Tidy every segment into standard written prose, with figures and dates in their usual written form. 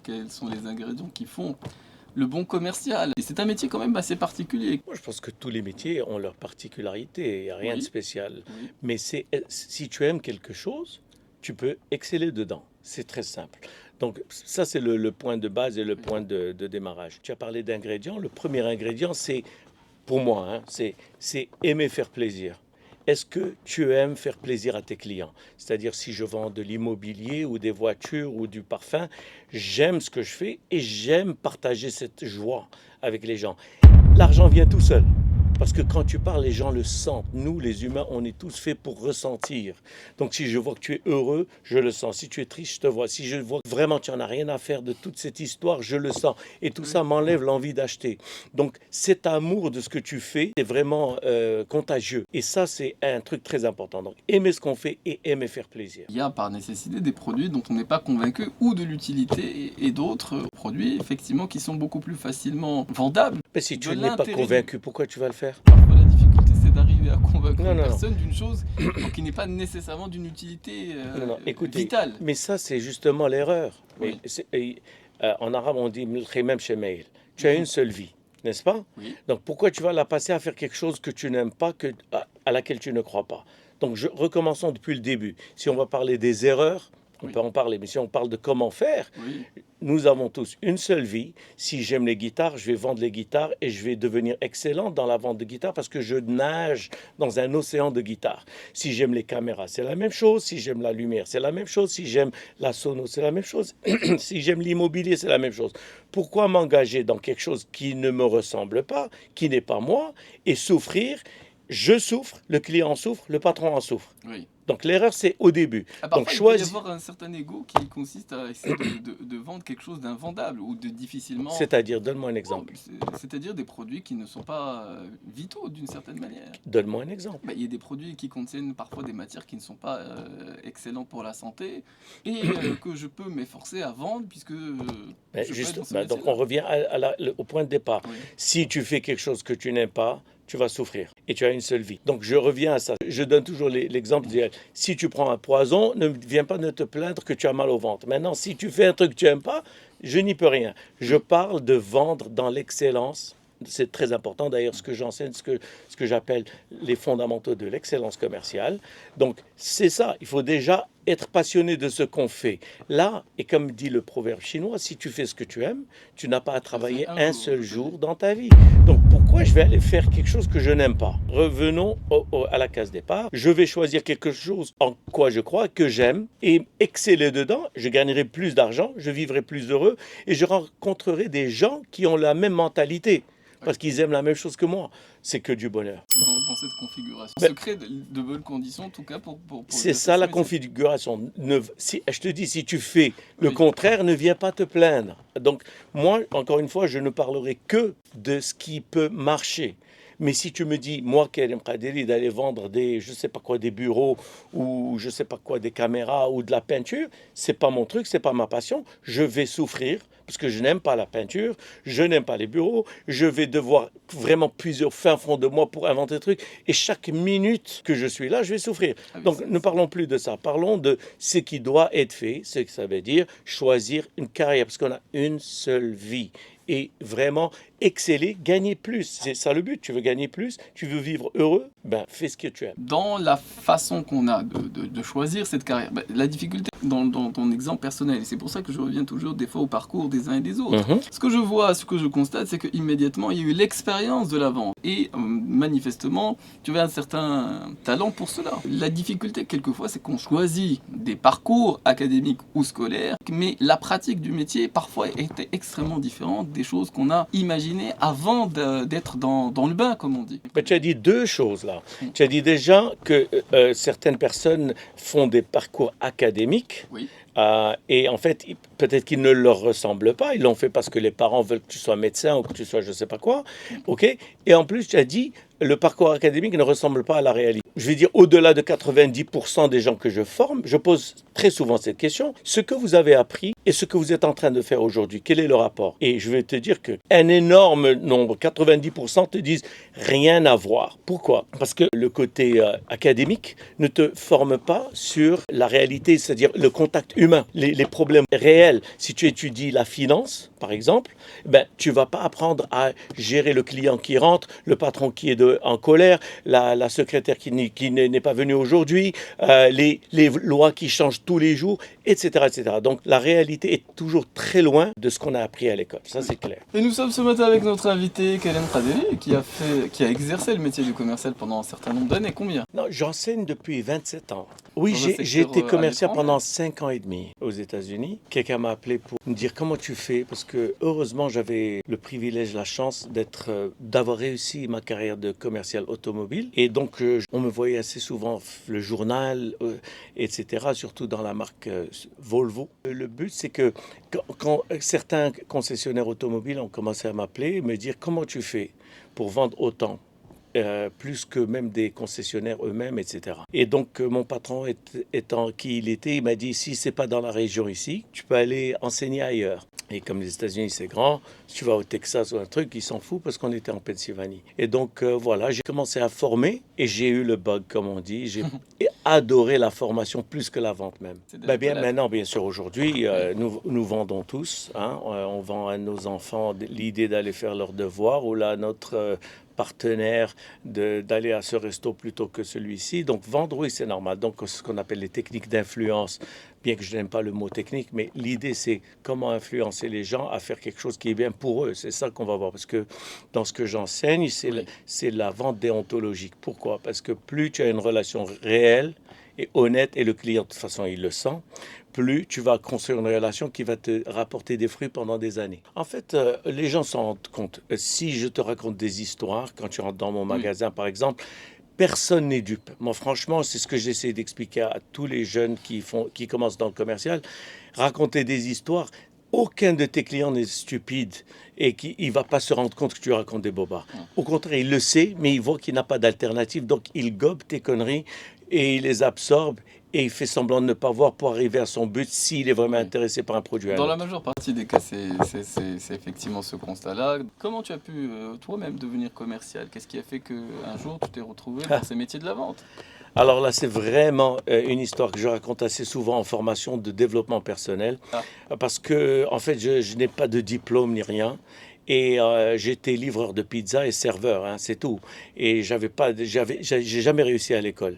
quels sont les ingrédients qui font le bon commercial. Et c'est un métier quand même assez particulier. Moi, je pense que tous les métiers ont leur particularité, il n'y a rien de Oui, spécial. oui. Mais si tu aimes quelque chose, tu peux exceller dedans. C'est très simple. Donc ça, c'est le point de base et le Oui. point de démarrage. Tu as parlé d'ingrédients. Le premier ingrédient, c'est, pour moi, hein, c'est aimer faire plaisir. Est-ce que tu aimes faire plaisir à tes clients? C'est-à-dire si je vends de l'immobilier ou des voitures ou du parfum, j'aime ce que je fais et j'aime partager cette joie avec les gens. L'argent vient tout seul. Parce que quand tu parles, les gens le sentent. Nous, les humains, on est tous faits pour ressentir. Donc si je vois que tu es heureux, je le sens. Si tu es triste, je te vois. Si je vois que vraiment tu n'en as rien à faire de toute cette histoire, je le sens. Et tout ça m'enlève l'envie d'acheter. Donc cet amour de ce que tu fais est vraiment contagieux. Et ça, c'est un truc très important. Donc aimer ce qu'on fait et aimer faire plaisir. Il y a par nécessité des produits dont on n'est pas convaincu ou de l'utilité et d'autres produits effectivement qui sont beaucoup plus facilement vendables. Mais si tu De n'es pas l'intérêt convaincu, pourquoi tu vas le faire? Parfois la difficulté c'est d'arriver à convaincre Non, une non, non. personne d'une chose qui n'est pas nécessairement d'une utilité Non, non, écoutez, vitale. mais ça, c'est justement l'erreur. Mais Oui. en arabe, on dit "Milkhimem shemail". Tu as une seule vie, n'est-ce pas? Oui. Donc pourquoi tu vas la passer à faire quelque chose que tu n'aimes pas, à laquelle tu ne crois pas? Donc recommençons depuis le début. Si on va parler des erreurs, on Oui. peut en parler, mais si on parle de comment faire, Oui. nous avons tous une seule vie. Si j'aime les guitares, je vais vendre les guitares et je vais devenir excellent dans la vente de guitares parce que je nage dans un océan de guitares. Si j'aime les caméras, c'est la même chose. Si j'aime la lumière, c'est la même chose. Si j'aime la sono, c'est la même chose. Si j'aime l'immobilier, c'est la même chose. Pourquoi m'engager dans quelque chose qui ne me ressemble pas, qui n'est pas moi, et souffrir? Je souffre, le client en souffre, le patron en souffre. Oui. Donc l'erreur, c'est au début. Ah, Donc parfois, il peut y choisis. avoir un certain ego qui consiste à essayer de vendre quelque chose d'invendable ou de difficilement. C'est-à-dire, donne-moi un Oh, exemple. c'est-à-dire des produits qui ne sont pas vitaux d'une certaine manière. Donne-moi un exemple. Bah, il y a des produits qui contiennent parfois des matières qui ne sont pas excellentes pour la santé et que je peux m'efforcer à vendre puisque Ben, je peux être dans ce donc métier-là. on revient au point de départ. Oui. Si tu fais quelque chose que tu n'aimes pas, tu vas souffrir et tu as une seule vie. Donc je reviens à ça. Je donne toujours l'exemple. Si tu prends un poison, ne viens pas de te plaindre que tu as mal au ventre. Maintenant, si tu fais un truc que tu n'aimes pas, je n'y peux rien. Je parle de vendre dans l'excellence. C'est très important d'ailleurs ce que j'enseigne, ce que j'appelle les fondamentaux de l'excellence commerciale. Donc c'est ça, il faut déjà être passionné de ce qu'on fait. Là, et comme dit le proverbe chinois, si tu fais ce que tu aimes, tu n'as pas à travailler un seul jour dans ta vie. Donc pourquoi je vais aller faire quelque chose que je n'aime pas? Revenons à la case départ. Je vais choisir quelque chose en quoi je crois, que j'aime, et exceller dedans. Je gagnerai plus d'argent, je vivrai plus heureux, et je rencontrerai des gens qui ont la même mentalité. Parce qu'ils aiment la même chose que moi. C'est que du bonheur. Dans cette configuration. Ben, Se crée de bonnes conditions, en tout cas, pour c'est exercer ça ce la métier. configuration. Je te dis, si tu fais le Oui. contraire, ne viens pas te plaindre. Donc, moi, encore une fois, je ne parlerai que de ce qui peut marcher. Mais si tu me dis, moi, Karim Kadiri, d'aller vendre des, je sais pas quoi, des bureaux ou je sais pas quoi, des caméras ou de la peinture, c'est pas mon truc, c'est pas ma passion. Je vais souffrir parce que je n'aime pas la peinture, je n'aime pas les bureaux, je vais devoir vraiment puiser au fin fond de moi pour inventer des trucs. Et chaque minute que je suis là, je vais souffrir. Ah oui, Donc, ne parlons plus de ça. Parlons de ce qui doit être fait, ce que ça veut dire choisir une carrière, parce qu'on a une seule vie. Et vraiment exceller, gagner plus. C'est ça le but. Tu veux gagner plus, tu veux vivre heureux, ben fais ce que tu aimes. Dans la façon qu'on a de choisir cette carrière, bah, la difficulté dans ton exemple personnel, et c'est pour ça que je reviens toujours des fois au parcours des uns et des autres. Ce que je vois, ce que je constate, c'est qu'immédiatement, il y a eu l'expérience de la vente. Et manifestement, tu avais un certain talent pour cela. La difficulté, quelquefois, c'est qu'on choisit des parcours académiques ou scolaires, mais la pratique du métier, parfois, était extrêmement différente des choses qu'on a imaginées avant d'être dans le bain, comme on dit. Mais tu as dit deux choses là. Tu as dit déjà que certaines personnes font des parcours académiques. Oui. Et en fait, peut-être qu'ils ne leur ressemblent pas. Ils l'ont fait parce que les parents veulent que tu sois médecin ou que tu sois je ne sais pas quoi. OK? Et en plus, tu as dit, le parcours académique ne ressemble pas à la réalité. Je vais dire, au-delà de 90% des gens que je forme, je pose très souvent cette question. Ce que vous avez appris et ce que vous êtes en train de faire aujourd'hui, quel est le rapport? Et je vais te dire qu'un énorme nombre, 90% te disent rien à voir. Pourquoi? Parce que le côté académique ne te forme pas sur la réalité, c'est-à-dire le contact humain, les problèmes réels. Si tu étudies la finance, par exemple, ben, tu ne vas pas apprendre à gérer le client qui rentre, le patron qui est en colère, la secrétaire qui n'est pas venue aujourd'hui, les lois qui changent tous les jours, etc., etc. Donc la réalité est toujours très loin de ce qu'on a appris à l'école, ça c'est clair. Et nous sommes ce matin avec notre invité Khaled Khaderi qui a exercé le métier du commercial pendant un certain nombre d'années. Combien? Non, j'enseigne depuis 27 ans. Oui, Dans un j'ai été secteur, commercial à pendant 5 ans et demi aux États-Unis. Quelqu'un m'a appelé pour me dire comment tu fais, parce que heureusement j'avais le privilège, la chance d'avoir réussi ma carrière de commercial automobile. Et donc on me voyait assez souvent le journal, etc., surtout dans la marque Volvo. Le but c'est que quand certains concessionnaires automobiles ont commencé à m'appeler et me dire comment tu fais pour vendre autant. Plus que même des concessionnaires eux-mêmes, etc. Et donc, mon patron étant qui il était, il m'a dit, si c'est pas dans la région ici, tu peux aller enseigner ailleurs. Et comme les États-Unis, c'est grand, si tu vas au Texas ou un truc, il s'en fout parce qu'on était en Pennsylvanie. Et donc, voilà, j'ai commencé à former et j'ai eu le bug, comme on dit. J'ai adoré la formation plus que la vente même. Maintenant, bien sûr, aujourd'hui, nous vendons tous. Hein, on vend à nos enfants l'idée d'aller faire leurs devoirs ou là, notre partenaire d'aller à ce resto plutôt que celui-ci. Donc vendre, oui, c'est normal. Donc ce qu'on appelle les techniques d'influence, bien que je n'aime pas le mot technique, mais l'idée c'est comment influencer les gens à faire quelque chose qui est bien pour eux. C'est ça qu'on va voir. Parce que dans ce que j'enseigne, c'est la vente déontologique. Pourquoi? Parce que plus tu as une relation réelle et honnête, et le client de toute façon il le sent, plus tu vas construire une relation qui va te rapporter des fruits pendant des années. En fait, les gens s'en rendent compte. Si je te raconte des histoires, quand tu rentres dans mon magasin par exemple, personne n'est dupe. Moi, franchement, c'est ce que j'essaie d'expliquer à tous les jeunes qui commencent dans le commercial. Raconter des histoires. Aucun de tes clients n'est stupide et qu'il ne va pas se rendre compte que tu racontes des bobards. Au contraire, il le sait, mais il voit qu'il n'a pas d'alternative. Donc, il gobe tes conneries et il les absorbe et il fait semblant de ne pas voir pour arriver à son but s'il est vraiment intéressé par un produit. Dans la majeure partie des cas, c'est effectivement ce constat-là. Comment tu as pu toi-même devenir commercial? Qu'est-ce qui a fait qu'un jour tu t'es retrouvé dans ces métiers de la vente? Alors là, c'est vraiment une histoire que je raconte assez souvent en formation de développement personnel. Parce que, en fait, je n'ai pas de diplôme ni rien. Et j'étais livreur de pizza et serveur, hein, c'est tout. Et j'ai jamais réussi à l'école.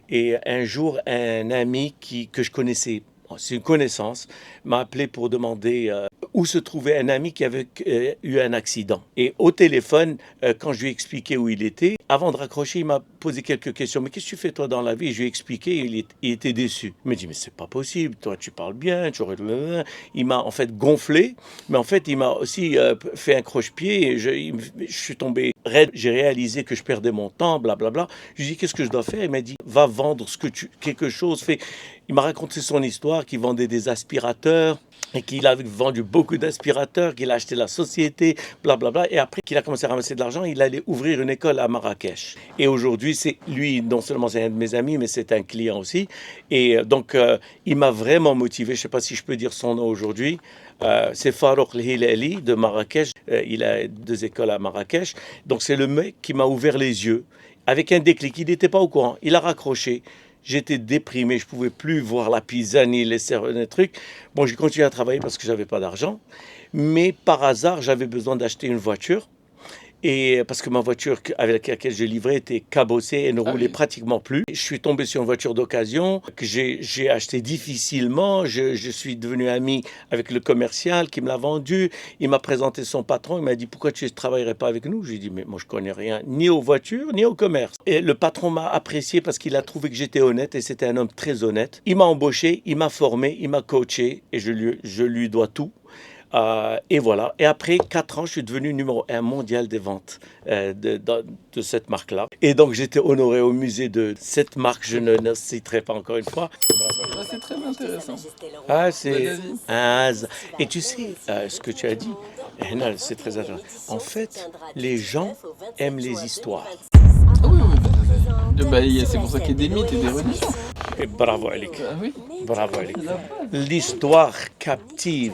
Et un jour, un ami que je connaissais, c'est une connaissance, m'a appelé pour demander où se trouvait un ami qui avait eu un accident. Et au téléphone, quand je lui ai expliqué où il était, avant de raccrocher, il m'a posé quelques questions. Mais qu'est-ce que tu fais toi dans la vie? Je lui ai expliqué, il était déçu. Il m'a dit, mais c'est pas possible, toi tu parles bien. Il m'a en fait gonflé, mais en fait il m'a aussi fait un croche-pied. Et je suis tombé raide, j'ai réalisé que je perdais mon temps, blablabla. Je lui ai dit, qu'est-ce que je dois faire? Il m'a dit, va vendre quelque chose, fais. Il m'a raconté son histoire, qu'il vendait des aspirateurs et qu'il avait vendu beaucoup d'aspirateurs, qu'il a acheté la société, blablabla. Et après qu'il a commencé à ramasser de l'argent, il allait ouvrir une école à Marrakech. Et aujourd'hui, c'est lui, non seulement c'est un de mes amis, mais c'est un client aussi. Et donc, il m'a vraiment motivé. Je ne sais pas si je peux dire son nom aujourd'hui. C'est Farouk El-Hilali de Marrakech. Il a 2 écoles à Marrakech. Donc, c'est le mec qui m'a ouvert les yeux avec un déclic. Il n'était pas au courant. Il a raccroché. J'étais déprimé, je ne pouvais plus voir la pizza ni les serveurs, des trucs. Bon, j'ai continué à travailler parce que je n'avais pas d'argent. Mais par hasard, j'avais besoin d'acheter une voiture. Et parce que ma voiture avec laquelle je livrais était cabossée et ne roulait pratiquement plus. Je suis tombé sur une voiture d'occasion que j'ai achetée difficilement. Je suis devenu ami avec le commercial qui me l'a vendue. Il m'a présenté son patron. Il m'a dit, pourquoi tu ne travaillerais pas avec nous? Je lui ai dit, mais moi je ne connais rien ni aux voitures ni au commerce. Et le patron m'a apprécié parce qu'il a trouvé que j'étais honnête et c'était un homme très honnête. Il m'a embauché, il m'a formé, il m'a coaché et je lui dois tout. Et voilà. Et après 4 ans, je suis devenu numéro 1 mondial des ventes de cette marque-là. Et donc, j'étais honoré au musée de cette marque. Je ne citerai pas encore une fois. C'est très intéressant. C'est et tu sais, ce que tu as dit, c'est très intéressant. En fait, les gens aiment les histoires. C'est pour ça qu'il y a des mythes et des religions. Et bravo, Alik. Oui. Bravo, Alik. L'histoire captive